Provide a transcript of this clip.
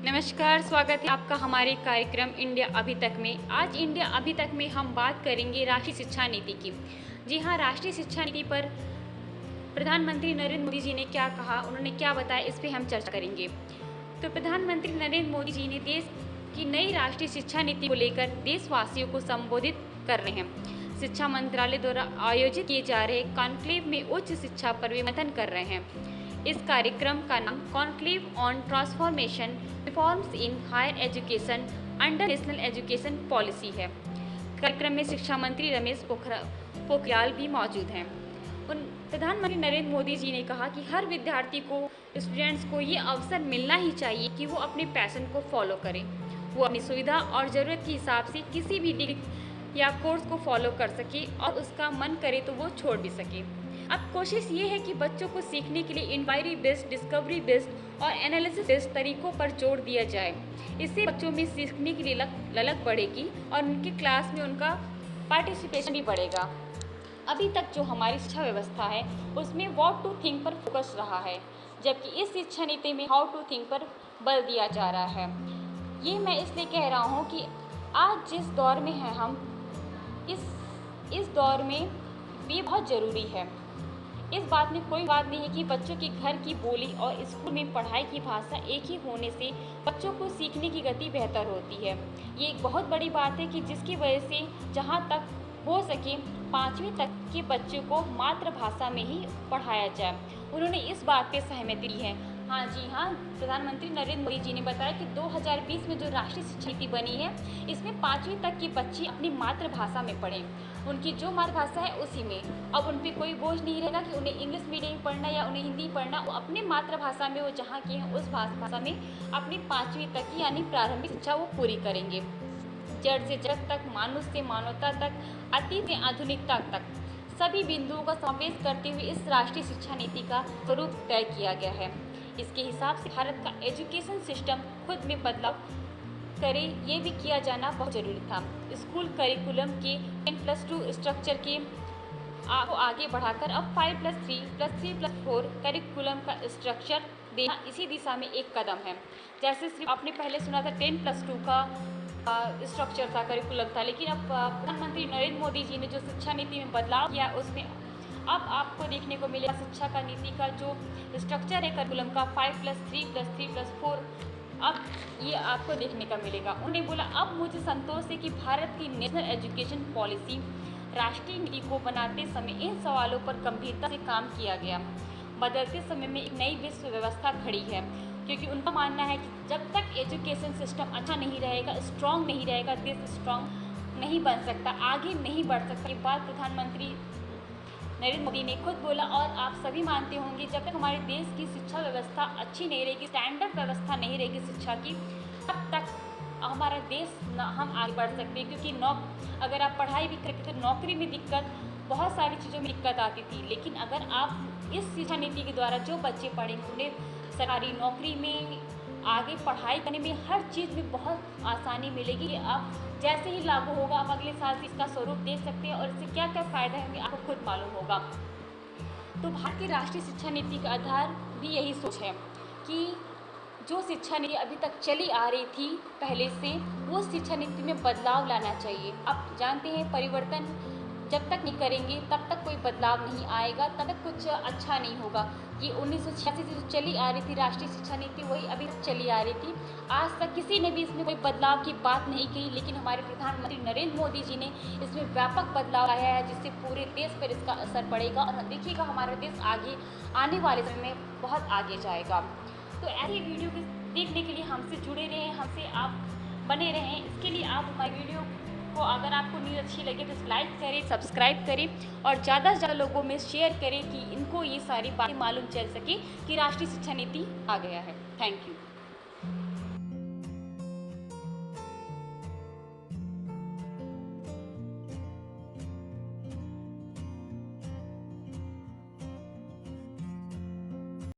नमस्कार, स्वागत है आपका हमारे कार्यक्रम इंडिया अभी तक में। आज इंडिया अभी तक में हम बात करेंगे राष्ट्रीय शिक्षा नीति की। जी हाँ, राष्ट्रीय शिक्षा नीति पर प्रधानमंत्री नरेंद्र मोदी जी ने क्या कहा, उन्होंने क्या बताया, इस पे हम चर्चा करेंगे। तो प्रधानमंत्री नरेंद्र मोदी जी ने देश की नई राष्ट्रीय शिक्षा नीति को लेकर देशवासियों को संबोधित कर रहे हैं। शिक्षा मंत्रालय द्वारा आयोजित किए जा रहे कॉन्क्लेव में उच्च शिक्षा पर भी मंथन कर रहे हैं। इस कार्यक्रम का नाम conclave on transformation reforms in higher education under National Education Policy है। कार्यक्रम में शिक्षा मंत्री रमेश पोखरियाल भी मौजूद हैं। प्रधानमंत्री नरेंद्र मोदी जी ने कहा कि हर विद्यार्थी को, स्टूडेंट्स को ये अवसर मिलना ही चाहिए कि वो अपने पैशन को फॉलो करें। वो अपनी सुविधा और ज़रूरत के हिसाब से किसी भी डिग्री या कोर्स को फॉलो कर सके और उसका मन करे तो वो छोड़ भी सके। अब कोशिश ये है कि बच्चों को सीखने के लिए इंक्वायरी बेस्ड, डिस्कवरी बेस्ड और एनालिसिस बेस्ड तरीकों पर जोर दिया जाए। इससे बच्चों में सीखने की ललक बढ़ेगी और उनकी क्लास में उनका पार्टिसिपेशन भी बढ़ेगा। अभी तक जो हमारी शिक्षा व्यवस्था है उसमें व्हाट टू थिंक पर फोकस रहा है, जबकि इस शिक्षा नीति में हाउ टू थिंक पर बल दिया जा रहा है। ये मैं इसलिए कह रहा हूँ कि आज जिस दौर में हैं हम, इस दौर में ये बहुत ज़रूरी है। इस बात में कोई बात नहीं है कि बच्चों के घर की बोली और स्कूल में पढ़ाई की भाषा एक ही होने से बच्चों को सीखने की गति बेहतर होती है। ये एक बहुत बड़ी बात है कि जिसकी वजह से जहाँ तक हो सके 5वीं तक के बच्चों को मातृभाषा में ही पढ़ाया जाए। उन्होंने इस बात पे सहमति दी है। हाँ, प्रधानमंत्री नरेंद्र मोदी जी ने बताया कि 2020 में जो राष्ट्रीय शिक्षा नीति बनी है, इसमें 5वीं तक के बच्चे अपनी मातृभाषा में पढ़ें। उनकी जो मातृभाषा है उसी में। अब उन पर कोई बोझ नहीं रहेगा कि उन्हें इंग्लिश मीडियम में पढ़ना या उन्हें हिंदी पढ़ना। वो अपनी मातृभाषा में, वो जहाँ के हैं उस भाषा में अपनी 5वीं तक की यानी प्रारंभिक शिक्षा वो पूरी करेंगे। जड़ से जगत तक, मानुष से मानवता तक, अतीत से आधुनिकता तक सभी बिंदुओं का समावेश करते हुए इस राष्ट्रीय शिक्षा नीति का स्वरूप तय किया गया है। इसके हिसाब से भारत का एजुकेशन सिस्टम खुद में बदलाव करे, ये भी किया जाना बहुत ज़रूरी था। स्कूल करिकुलम के 10+2 स्ट्रक्चर के को आगे बढ़ाकर अब 5+3+3+4 करिकुलम का स्ट्रक्चर देना इसी दिशा में एक कदम है। जैसे सिर्फ आपने पहले सुना था 10+2 का स्ट्रक्चर था, करिकुलम था, लेकिन अब प्रधानमंत्री नरेंद्र मोदी जी ने जो शिक्षा नीति में बदलाव किया उसमें अब आपको देखने को मिलेगा शिक्षा का नीति का जो स्ट्रक्चर है करिकुलम का 5+3+3+4 अब ये आपको देखने का मिलेगा। उन्होंने बोला अब मुझे संतोष है कि भारत की नेशनल एजुकेशन पॉलिसी राष्ट्रीय नीति को बनाते समय इन सवालों पर गंभीरता से काम किया गया। बदलते समय में एक नई विश्व व्यवस्था खड़ी है, क्योंकि उनका मानना है कि जब तक एजुकेशन सिस्टम अच्छा नहीं रहेगा, स्ट्रॉन्ग नहीं रहेगा, देश स्ट्रॉन्ग नहीं बन सकता, आगे नहीं बढ़ सकता। ये बात प्रधानमंत्री नरेंद्र मोदी ने खुद बोला और आप सभी मानते होंगे। जब तक हमारे देश की शिक्षा व्यवस्था अच्छी नहीं रहेगी, स्टैंडर्ड व्यवस्था नहीं रहेगी शिक्षा की, तब तक हमारा देश हम आगे बढ़ सकते हैं। क्योंकि अगर आप पढ़ाई भी करते तो नौकरी में दिक्कत, बहुत सारी चीज़ों में दिक्कत आती थी, लेकिन अगर आप इस शिक्षा नीति के द्वारा जो बच्चे पढ़ेंगे उन्हें सरकारी नौकरी में, आगे पढ़ाई करने में, हर चीज़ में बहुत आसानी मिलेगी। आप जैसे ही लागू होगा आप अगले साल से इसका स्वरूप देख सकते हैं और इससे क्या क्या फ़ायदा होंगे आपको खुद मालूम होगा। तो भारत की राष्ट्रीय शिक्षा नीति का आधार भी यही सोच है कि जो शिक्षा नीति अभी तक चली आ रही थी पहले से, वो शिक्षा नीति में बदलाव लाना चाहिए। आप जानते हैं परिवर्तन जब तक नहीं करेंगे तब तक कोई बदलाव नहीं आएगा, तब तक कुछ अच्छा नहीं होगा। ये 1986 से जो चली आ रही थी राष्ट्रीय शिक्षा नीति, वही अभी तक चली आ रही थी। आज तक किसी ने भी इसमें कोई बदलाव की बात नहीं की, लेकिन हमारे प्रधानमंत्री नरेंद्र मोदी जी ने इसमें व्यापक बदलाव लाया है, जिससे पूरे देश पर इसका असर पड़ेगा और देखिएगा हमारा देश आगे आने वाले समय में बहुत आगे जाएगा। तो ऐसी वीडियो देखने के लिए हमसे जुड़े रहें, हमसे आप बने रहें। इसके लिए आप हमारी वीडियो को, अगर आपको न्यूज़ अच्छी लगे तो लाइक करें, सब्सक्राइब करें और ज़्यादा से ज़्यादा लोगों में शेयर करें कि इनको ये सारी बातें मालूम चल सके कि राष्ट्रीय शिक्षा नीति आ गया है। Thank you.